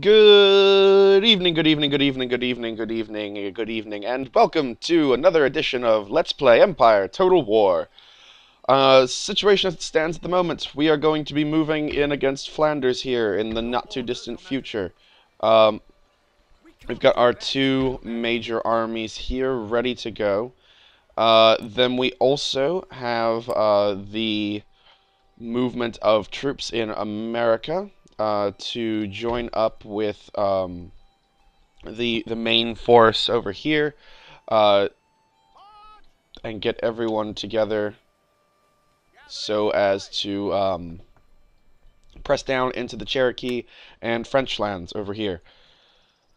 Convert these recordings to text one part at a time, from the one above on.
Good evening, good evening, good evening, good evening, good evening, good evening, and welcome to another edition of Let's Play Empire Total War. Situation as it stands at the moment, we are going to be moving in against Flanders here in the not-too-distant future. Um, we've got our two major armies here ready to go. Then we also have the movement of troops in America to join up with the main force over here, uh, and get everyone together so as to press down into the Cherokee and French lands over here.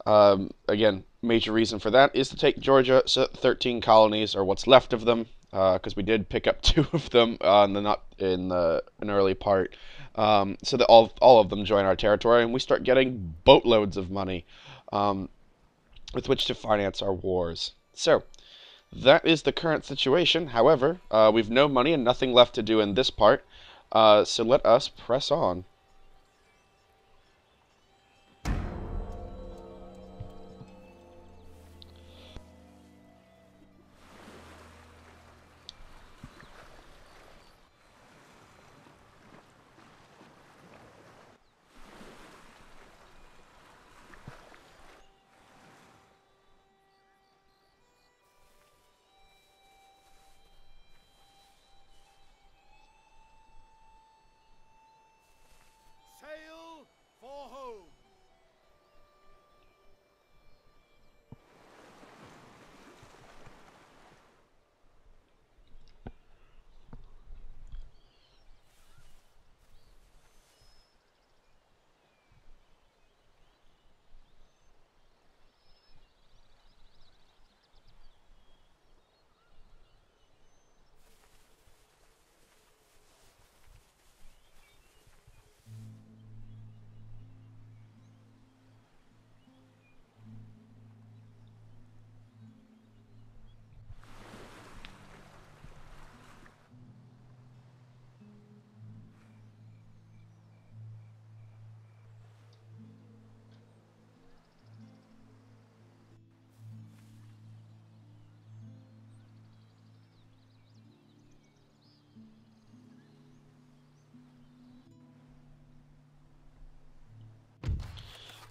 Again, major reason for that is to take Georgia, so 13 colonies, or what's left of them, because we did pick up 2 of them in an early part, so that all of them join our territory, and we start getting boatloads of money with which to finance our wars. So, that is the current situation. However, we've no money and nothing left to do in this part, so let us press on. Sail for home.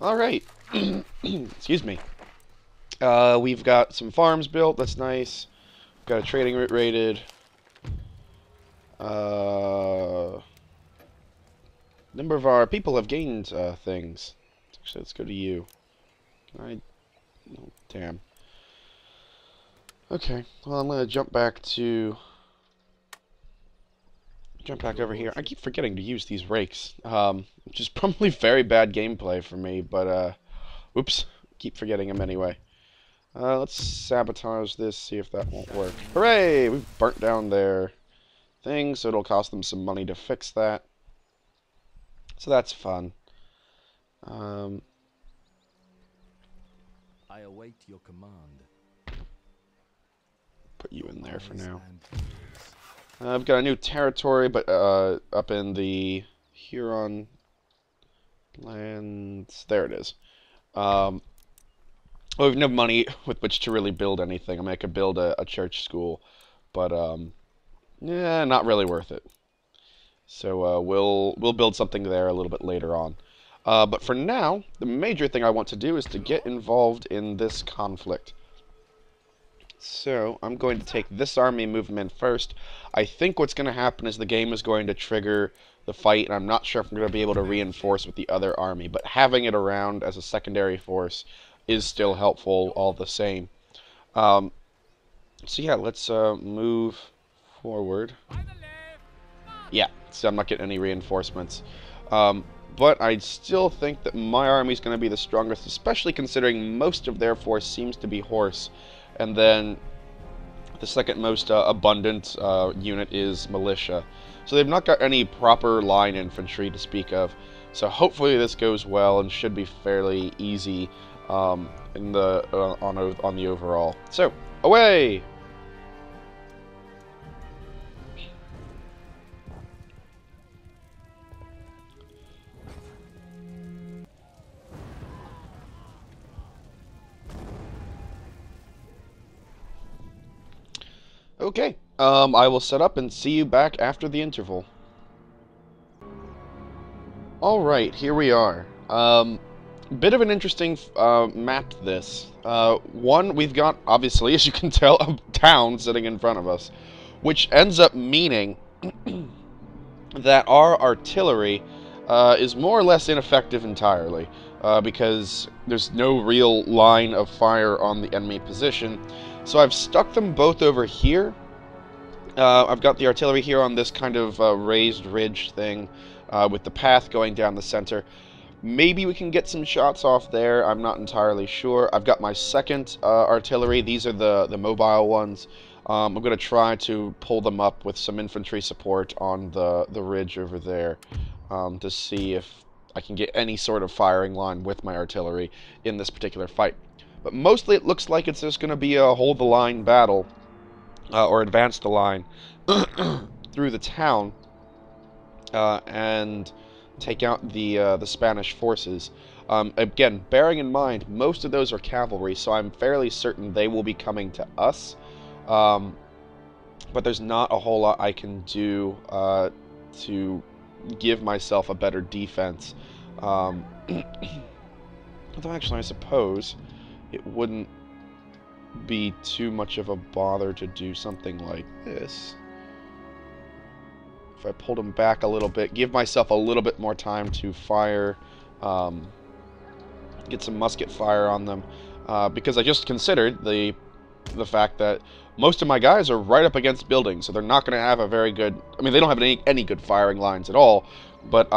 Alright. Excuse me. We've got some farms built, that's nice. Got a trading route rated. Number of our people have gained things. Actually, let's go to you. Can I... Oh, damn. Okay, well, I'm gonna jump back over here. I keep forgetting to use these rakes, which is probably very bad gameplay for me, but, oops, keep forgetting them anyway. Let's sabotage this, see if that won't work. Hooray! We've burnt down their thing, so it'll cost them some money to fix that. So that's fun. I await your command. Put you in there for Eyes now. and ears. I've got a new territory, but up in the Huron lands. There it is. Well, we have no money with which to really build anything. I mean, I could build a church school, but yeah, not really worth it. So we'll build something there a little bit later on. But for now, the major thing I want to do is to get involved in this conflict. So I'm going to take this army movement first. I think what's going to happen is the game is going to trigger the fight, and I'm not sure if I'm going to be able to reinforce with the other army, but having it around as a secondary force is still helpful all the same. So yeah, let's move forward. Yeah, so I'm not getting any reinforcements. But I still think that my army is going to be the strongest, especially considering most of their force seems to be horse. And then the second most abundant unit is militia. So they've not got any proper line infantry to speak of. So hopefully this goes well and should be fairly easy in the on the overall. So away! Okay, I will set up and see you back after the interval. Alright, here we are. Bit of an interesting map, this. One, we've got, obviously, as you can tell, a town sitting in front of us, which ends up meaning that our artillery is more or less ineffective entirely, because there's no real line of fire on the enemy position. So I've stuck them both over here. I've got the artillery here on this kind of raised ridge thing, with the path going down the center. Maybe we can get some shots off there. I'm not entirely sure. I've got my second artillery. These are the mobile ones. I'm going to try to pull them up with some infantry support on the ridge over there, to see if I can get any sort of firing line with my artillery in this particular fight. But mostly it looks like it's just going to be a hold-the-line battle, or advance the line through the town, and take out the Spanish forces. Again, bearing in mind, most of those are cavalry, so I'm fairly certain they will be coming to us. But there's not a whole lot I can do to give myself a better defense. Although actually, I suppose it wouldn't be too much of a bother to do something like this. If I pulled them back a little bit, give myself a little bit more time to fire, get some musket fire on them, because I just considered the fact that most of my guys are right up against buildings, so they're not going to have a very good... I mean, they don't have any good firing lines at all, but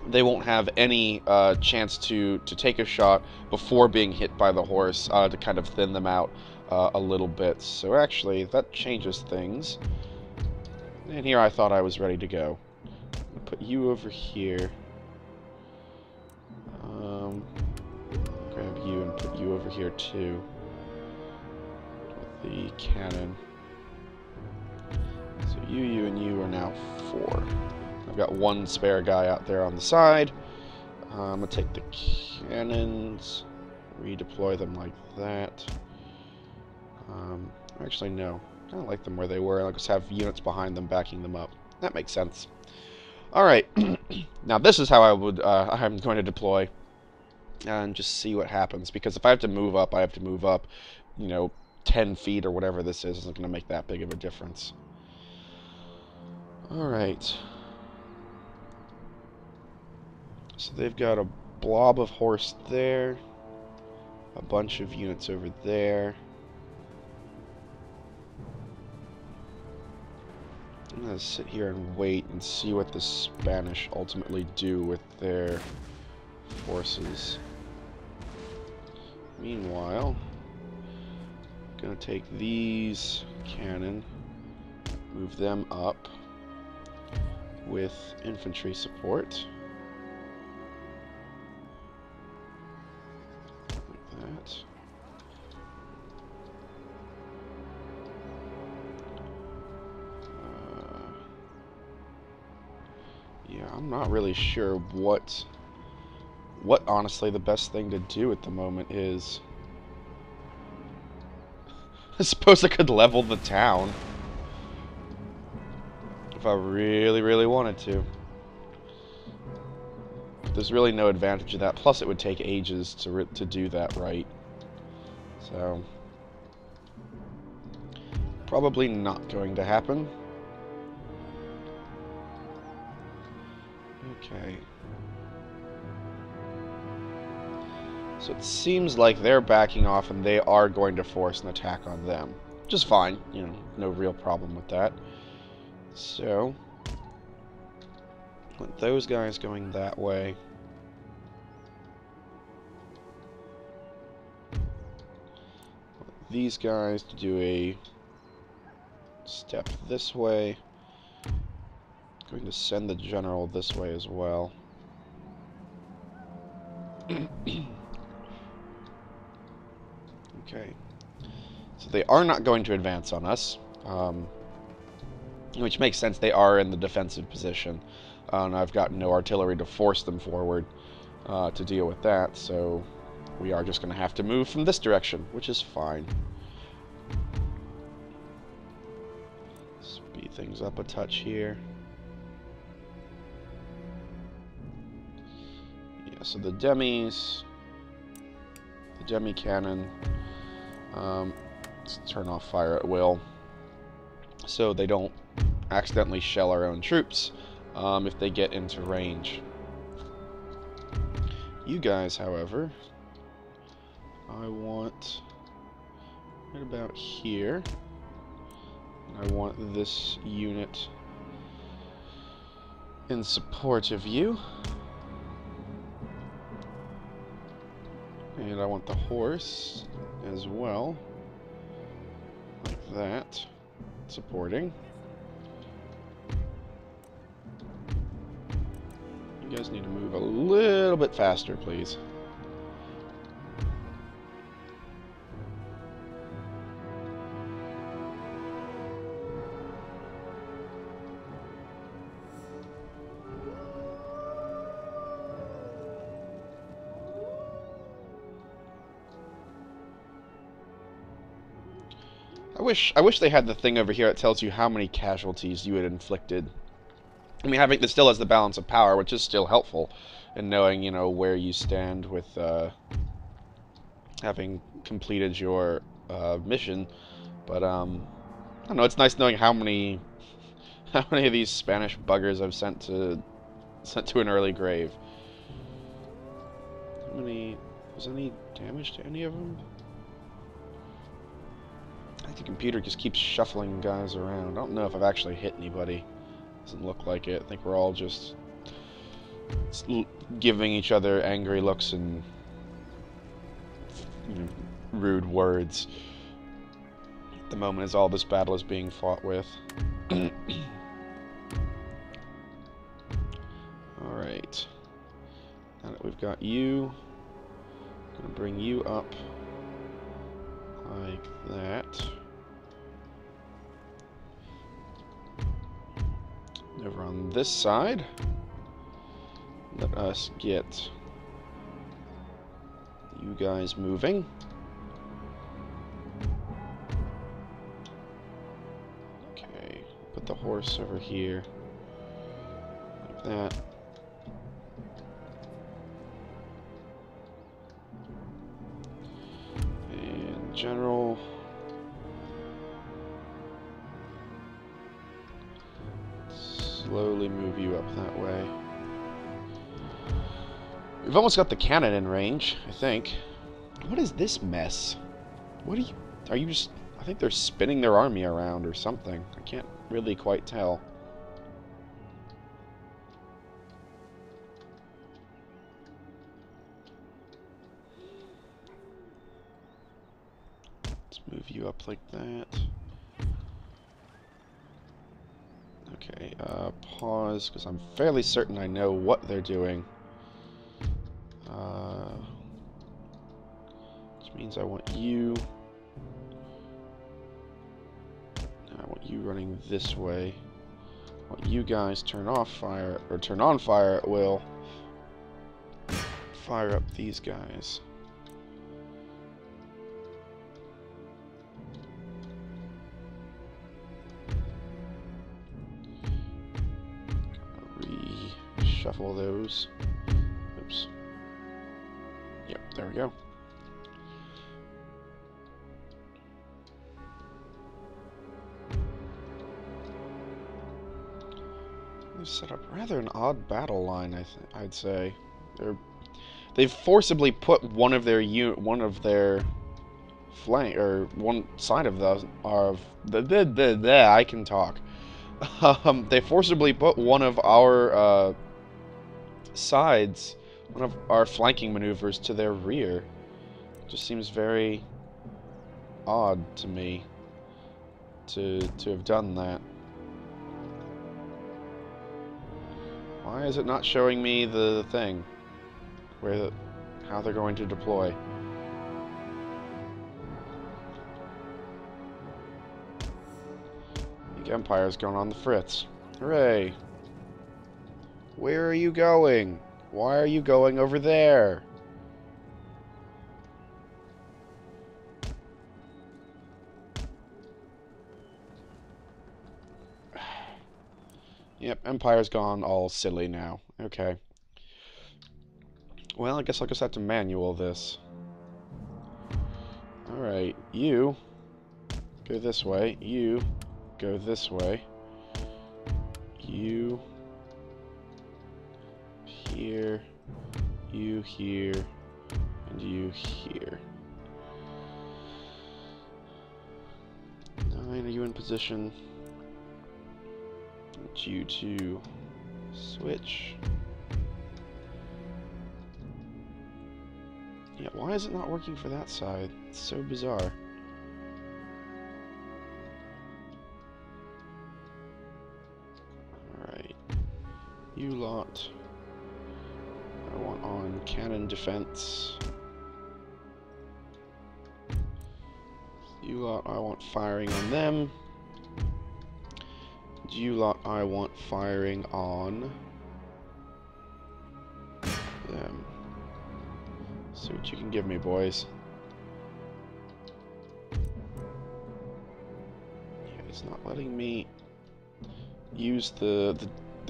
they won't have any chance to take a shot before being hit by the horse, to kind of thin them out a little bit. So actually, that changes things. And here I thought I was ready to go. I'll put you over here. Grab you and put you over here too. With the cannon. So you, and you are now 4. I've got 1 spare guy out there on the side. I'm going to take the cannons, redeploy them like that. Actually, no. I kind of like them where they were. I'll just have units behind them backing them up. That makes sense. Alright. Now, this is how I'm going to deploy. And just see what happens. Because if I have to move up, I have to move up, 10 feet or whatever this is. Isn't going to make that big of a difference. Alright. So they've got a blob of horse there. A bunch of units over there. I'm going to sit here and wait and see what the Spanish ultimately do with their forces. Meanwhile, I'm going to take these cannon, move them up with infantry support. Like that. Yeah, I'm not really sure what honestly the best thing to do at the moment is. I suppose I could level the town if I really, really wanted to. But there's really no advantage of that. Plus, it would take ages to do that right. So, probably not going to happen. Okay. So it seems like they're backing off and they are going to force an attack on them. Which is fine, no real problem with that. So, with those guys going that way. These guys to do a step this way. Going to send the general this way as well. Okay. So they are not going to advance on us. Which makes sense, they are in the defensive position. And I've got no artillery to force them forward to deal with that, so we are just going to have to move from this direction, which is fine. things up a touch here. Yeah, so the demi cannon, let's turn off fire at will, so they don't accidentally shell our own troops if they get into range. You guys, however, I want right about here. I want this unit in support of you. And I want the horse as well, like that, supporting. You guys need to move a little bit faster, please. I wish they had the thing over here that tells you how many casualties you had inflicted. I mean, having this still has the balance of power, which is still helpful in knowing, you know, where you stand with having completed your mission. But I don't know. It's nice knowing how many of these Spanish buggers I've sent to an early grave. How many? Was any damage to any of them? I think the computer just keeps shuffling guys around. I don't know if I've actually hit anybody. Doesn't look like it. I think we're all just giving each other angry looks and, you know, rude words at the moment as all this battle is being fought with. Alright. Now that we've got you, I'm going to bring you up like that. Over on this side, let us get you guys moving. Okay, put the horse over here, like that. And general. Slowly move you up that way. We've almost got the cannon in range, I think. What is this mess? What are you just... I think they're spinning their army around or something. I can't really quite tell. Let's move you up like that. Okay, pause, because I'm fairly certain I know what they're doing. Which means I want you... I want you running this way. I want you guys turn off fire, or turn on fire at will. Fire up these guys. Reshuffle those. Oops. Yep, there we go. They've set up rather an odd battle line, I'd say. They've forcibly put one of their flank, or one side of the I can talk. They forcibly put one of our sides, one of our flanking maneuvers to their rear. It just seems very odd to me to have done that. Why is it not showing me the thing where how they're going to deploy? The Empire's going on the fritz. Hooray! Where are you going? Why are you going over there? Yep, Empire's gone all silly now. Okay. Well, I guess I'll just have to manual this. Alright, you go this way. You go this way. You here. You here. And you here. 9, are you in position? Need you to switch. Yeah, why is it not working for that side? It's so bizarre. Alright. You lot. I want on cannon defense. You lot, I want firing on them. You lot, I want firing on them. See what you can give me, boys. Yeah, it's not letting me use the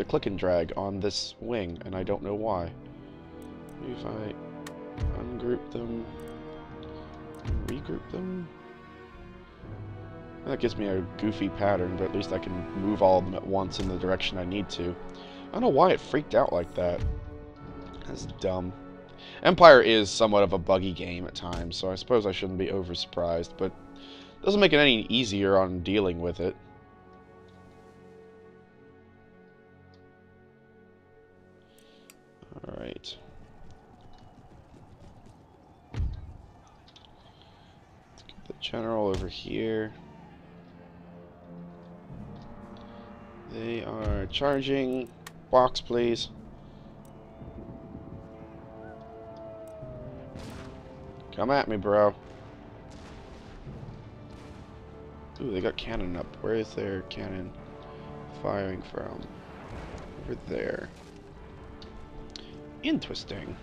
click and drag on this wing, and I don't know why. Maybe if I ungroup them, regroup them. That gives me a goofy pattern, but at least I can move all of them at once in the direction I need to. I don't know why it freaked out like that. That's dumb. Empire is somewhat of a buggy game at times, so I suppose I shouldn't be over surprised, but it doesn't make it any easier on dealing with it. Alright. Let's get the general over here. They are charging. Box, please. Come at me, bro. Ooh, they got cannon up. Where is their cannon firing from? Over there. Interesting.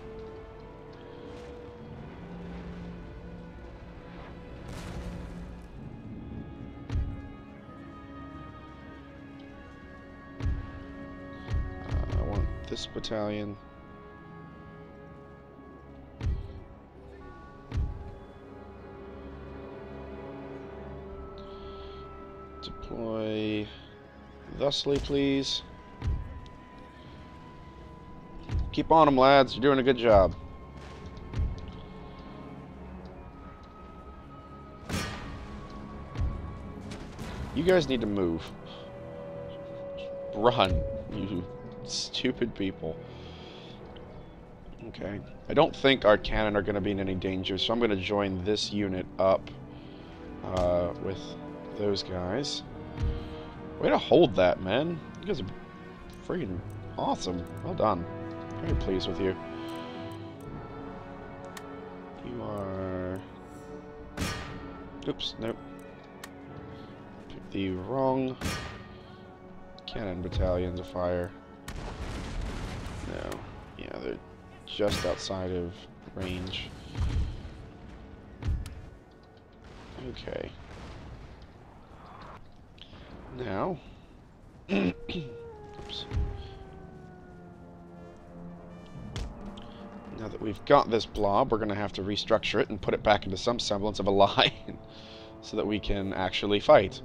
I want this battalion. Deploy thusly, please. Keep on them, lads. You're doing a good job. You guys need to move. Run, you stupid people. Okay. I don't think our cannon are going to be in any danger, so I'm going to join this unit up with those guys. Way to hold that, man. You guys are freaking awesome. Well done. Very pleased with you. You are... Oops, nope. Picked the wrong cannon battalion to fire. No. Yeah, they're just outside of range. Okay. Now... Oops. Now that we've got this blob, we're going to have to restructure it and put it back into some semblance of a line so that we can actually fight.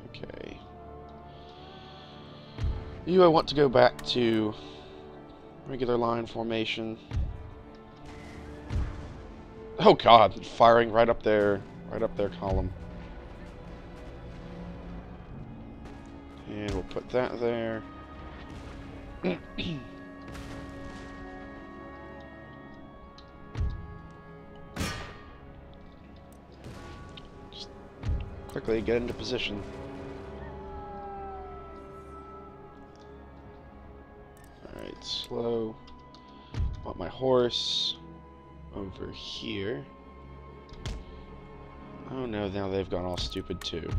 Okay. I want to go back to regular line formation. Oh god, firing right up their column. And we'll put that there. Just quickly get into position. Alright, slow. Want my horse over here. Oh no, now they've gone all stupid too.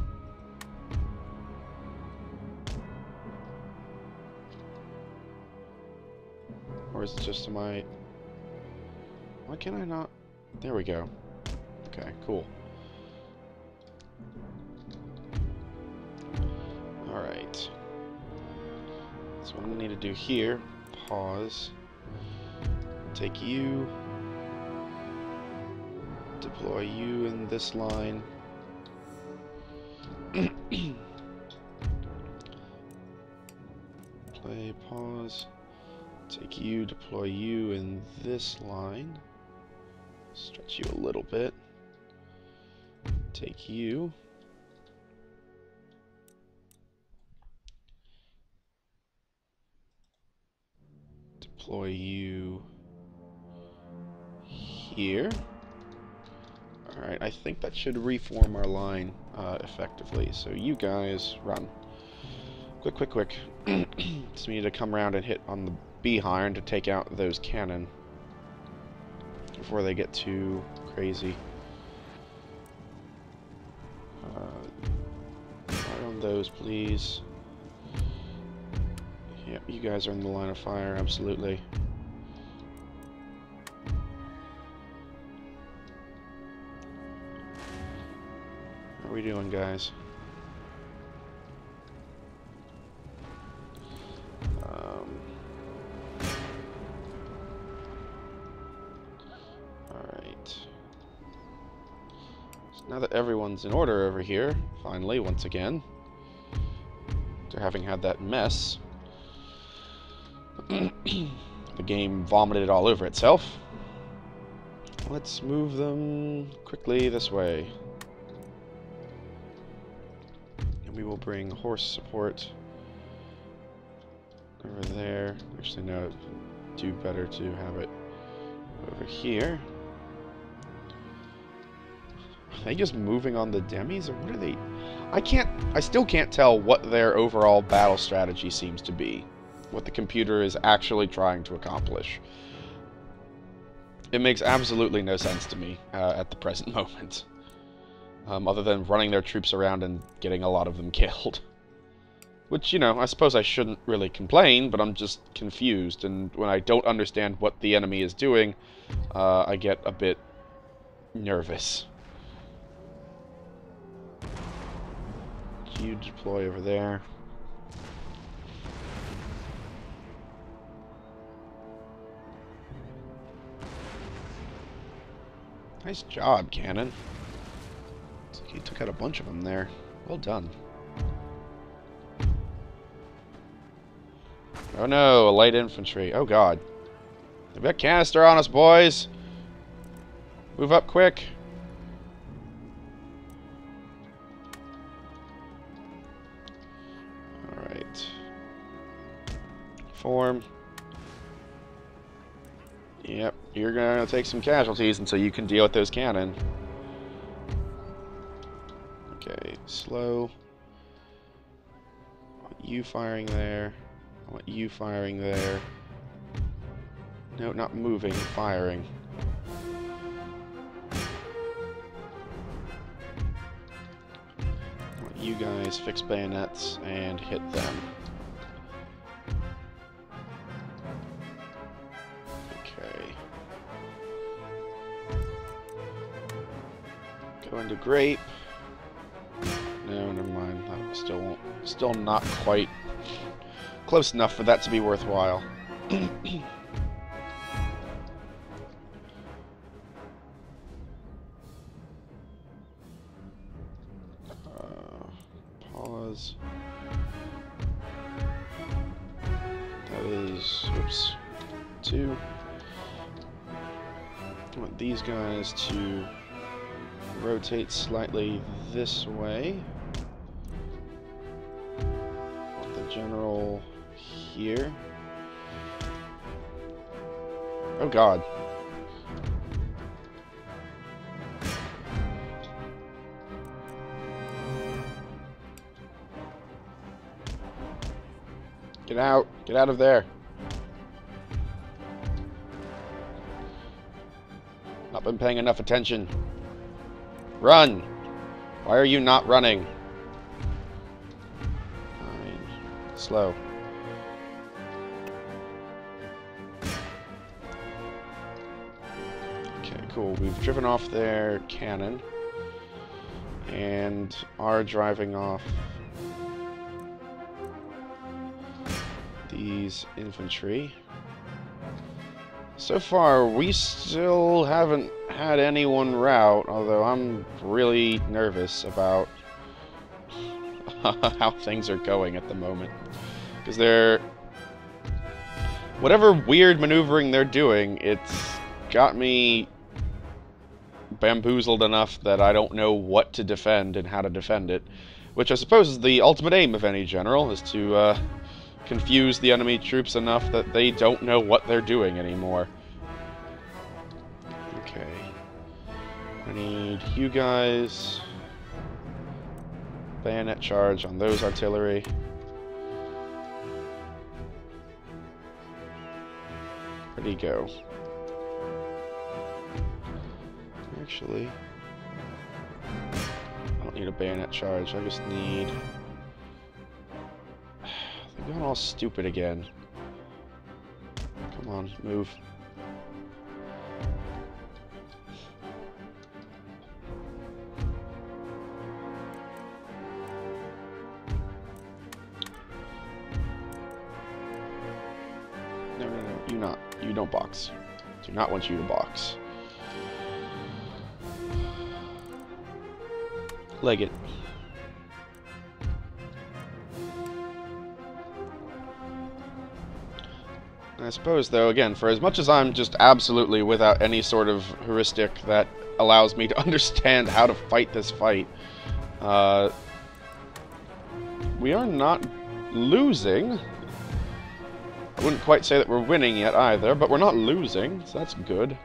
Or is it just my... Why can I not... There we go. Okay, cool. So what I need to do here, pause, take you, deploy you in this line. Play, pause, take you, deploy you in this line. Stretch you a little bit. Take you. Deploy you here. Alright, I think that should reform our line effectively. So you guys run. Quick, quick, quick. Just need to come around and hit on the behind to take out those cannon before they get too crazy. Fire on those, please. Yep, you guys are in the line of fire, absolutely. How are we doing, guys? Alright. So now that everyone's in order over here, finally, once again, after having had that mess, the game vomited all over itself. Let's move them quickly this way. And we will bring horse support over there. Actually, no, it'd do better to have it over here. Are they just moving on the demis, or what are they? I still can't tell what their overall battle strategy seems to be. What the computer is actually trying to accomplish. It makes absolutely no sense to me at the present moment. Other than running their troops around and getting a lot of them killed. Which, you know, I suppose I shouldn't really complain, but I'm just confused. And when I don't understand what the enemy is doing, I get a bit nervous. You deploy over there. Nice job, Cannon. Looks like you took out a bunch of them there. Well done. Oh no, a light infantry. Oh god. They've got canister on us, boys! Move up quick! Alright. Form. Yep, you're gonna take some casualties until you can deal with those cannon. Okay, slow. I want you firing there. I want you firing there. No, not moving, firing. I want you guys fix bayonets and hit them. Go into grape. No, never mind. That still won't. Still not quite close enough for that to be worthwhile. Pause. That is, oops, 2. I want these guys to rotate slightly this way. Want the general here. Oh god. Get out. Get out of there. Not been paying enough attention. Run! Why are you not running? Fine. Slow. Okay, cool. We've driven off their cannon. And are driving off the these infantry. So far, we still haven't had anyone rout, although I'm really nervous about how things are going at the moment. Because whatever weird maneuvering they're doing, it's got me bamboozled enough that I don't know what to defend and how to defend it. Which I suppose is the ultimate aim of any general, is to confuse the enemy troops enough that they don't know what they're doing anymore. Okay. I need you guys. Bayonet charge on those artillery. Where'd he go? Actually, I don't need a bayonet charge, I just need... They're going all stupid again. Come on, move. No, you don't box. Do not want you to box. Leg it. I suppose, though, again, for as much as I'm just absolutely without any sort of heuristic that allows me to understand how to fight this fight, we are not losing. I wouldn't quite say that we're winning yet either, but we're not losing, so that's good.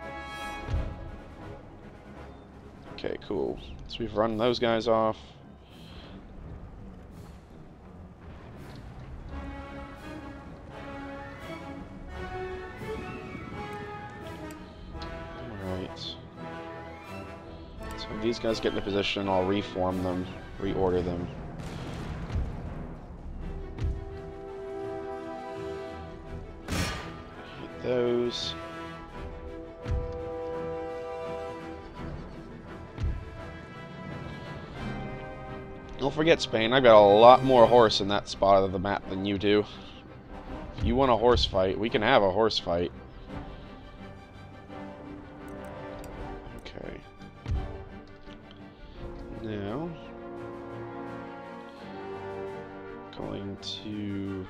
Okay, cool. So we've run those guys off. Alright. So these guys get into position, I'll reform them, reorder them. Hit those. Don't forget, Spain, I've got a lot more horse in that spot of the map than you do. If you want a horse fight, we can have a horse fight. Okay. Now, going to...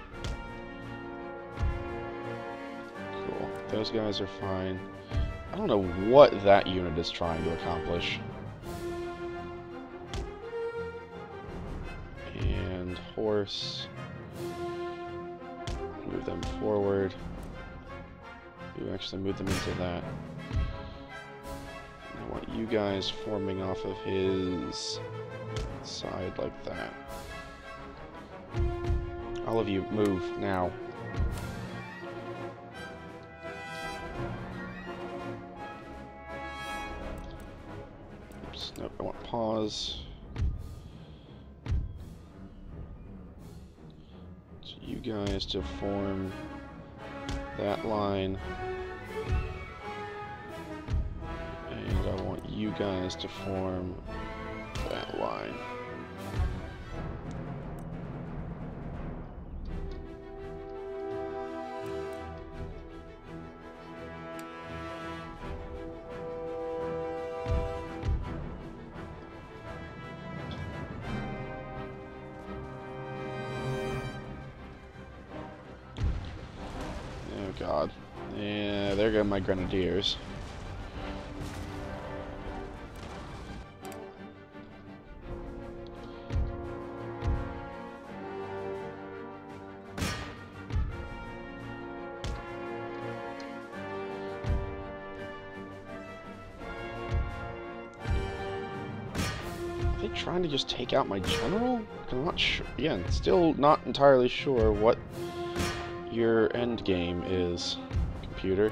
Cool. Those guys are fine. I don't know what that unit is trying to accomplish. And horse. Move them forward. You actually move them into that. I want you guys forming off of his side like that. All of you, move now. Oops, nope, I want pause. So you guys to form that line. And I want you guys to form that line. Oh god. Yeah, there go my grenadiers. Are they trying to just take out my general? I'm not sure. Again, still not entirely sure what your end game is, computer.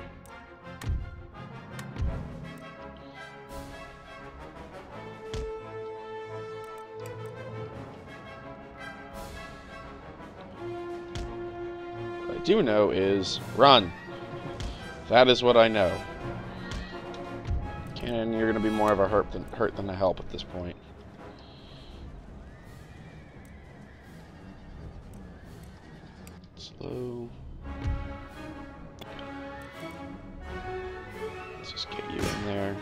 What I do know is run. That is what I know. Cannon, you're going to be more of a hurt than a help at this point. Slow. Just get you in there.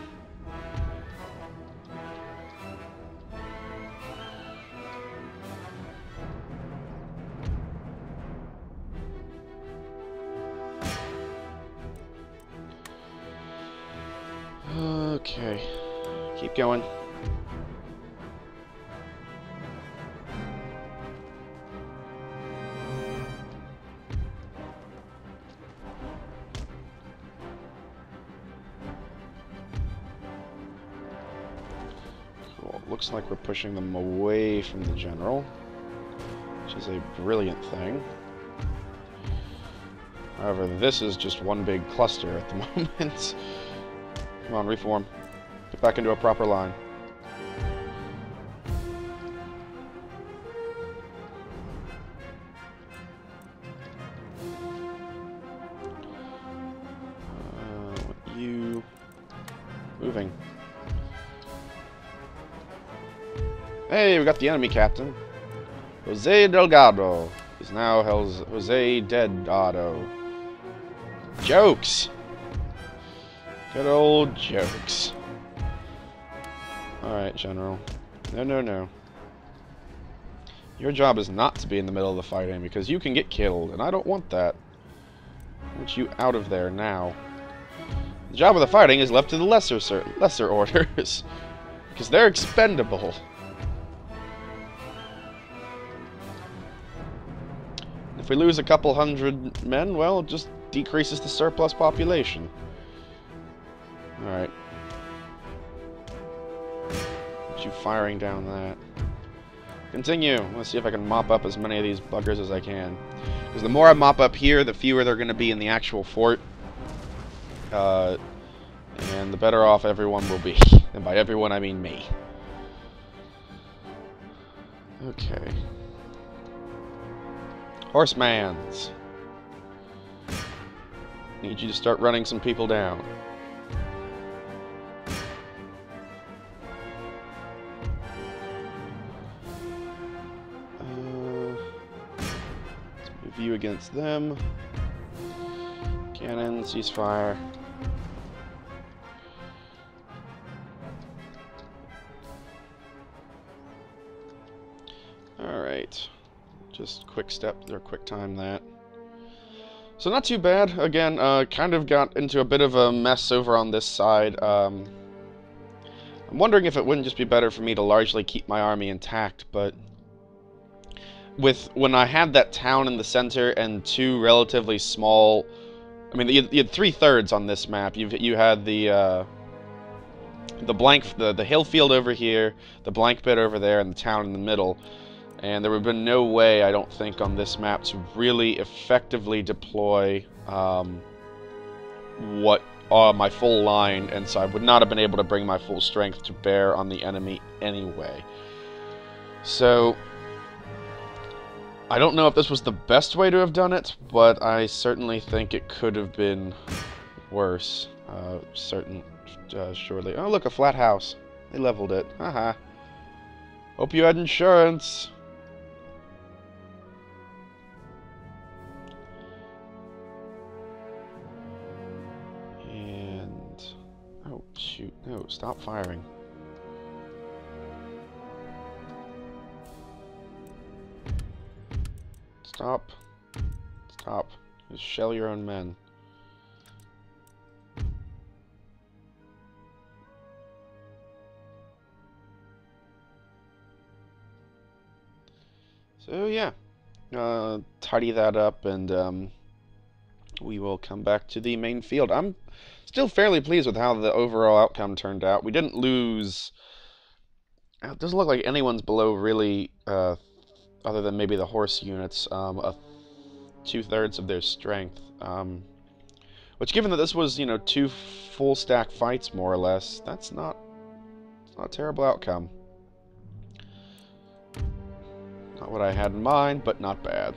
Okay. Keep going. Looks like we're pushing them away from the general, which is a brilliant thing. However, this is just one big cluster at the moment. Come on, reform. Get back into a proper line. You moving. Hey, we got the enemy captain. Jose Delgado is now Jose Deadado. Jokes! Good old jokes. Alright, General. No, no, no. Your job is not to be in the middle of the fighting, because you can get killed, and I don't want that. I want you out of there now. The job of the fighting is left to the lesser orders, because they're expendable. If we lose a couple hundred men, well, it just decreases the surplus population. Alright. Get you firing down that. Continue. Let's see if I can mop up as many of these buggers as I can. Because the more I mop up here, the fewer they're going to be in the actual fort. And the better off everyone will be. And by everyone, I mean me. Okay. Horsemans. Need you to start running some people down. Let's move you against them. Cannon, ceasefire. Alright. Just quick step, or quick time that. So not too bad. Again, kind of got into a bit of a mess over on this side. I'm wondering if it wouldn't just be better for me to largely keep my army intact, but when I had that town in the center and two relatively small, I mean, you had 3/3 on this map. You had the hill field over here, the blank bit over there, and the town in the middle. And there would have been no way, I don't think, on this map to really effectively deploy my full line, and so I would not have been able to bring my full strength to bear on the enemy anyway. So, I don't know if this was the best way to have done it, but I certainly think it could have been worse. Surely. Oh, look, a flat house. They leveled it. Haha. Hope you had insurance. Oh, shoot. No, stop firing. Stop. Stop. Just shell your own men. So, yeah. Tidy that up, and we will come back to the main field. I'm still fairly pleased with how the overall outcome turned out. We didn't lose... It doesn't look like anyone's below really, other than maybe the horse units, 2/3 of their strength. Which, given that this was, 2 full stack fights, more or less, that's not a terrible outcome. Not what I had in mind, but not bad.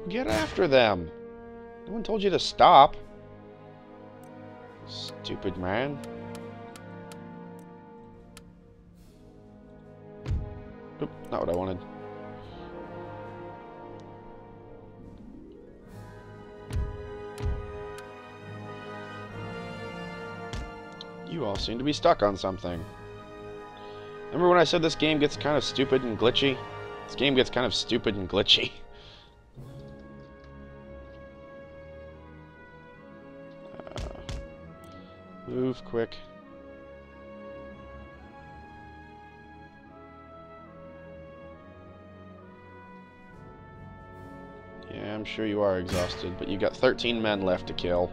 Get after them! No one told you to stop. Stupid man. Oop, not what I wanted. You all seem to be stuck on something. Remember when I said this game gets kind of stupid and glitchy? This game gets kind of stupid and glitchy. Move quick. Yeah, I'm sure you are exhausted, but you got 13 men left to kill.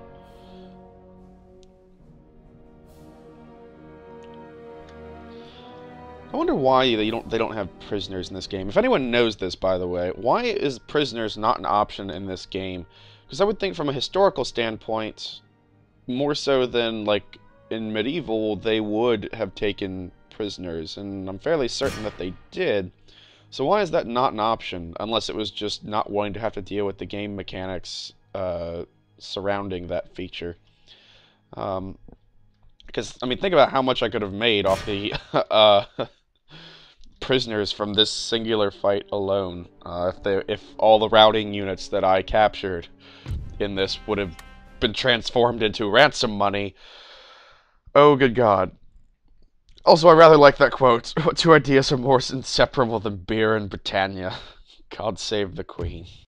I wonder why they don't have prisoners in this game. If anyone knows this, by the way, why is prisoners not an option in this game? Because I would think from a historical standpoint, more so than like in medieval, they would have taken prisoners, and I'm fairly certain that they did. So why is that not an option, unless it was just not wanting to have to deal with the game mechanics surrounding that feature? Because, I mean, think about how much I could have made off the prisoners from this singular fight alone. If all the routing units that I captured in this would have been transformed into ransom money. Oh, good God. Also, I rather like that quote. Two ideas are more inseparable than beer and Britannia. God save the Queen.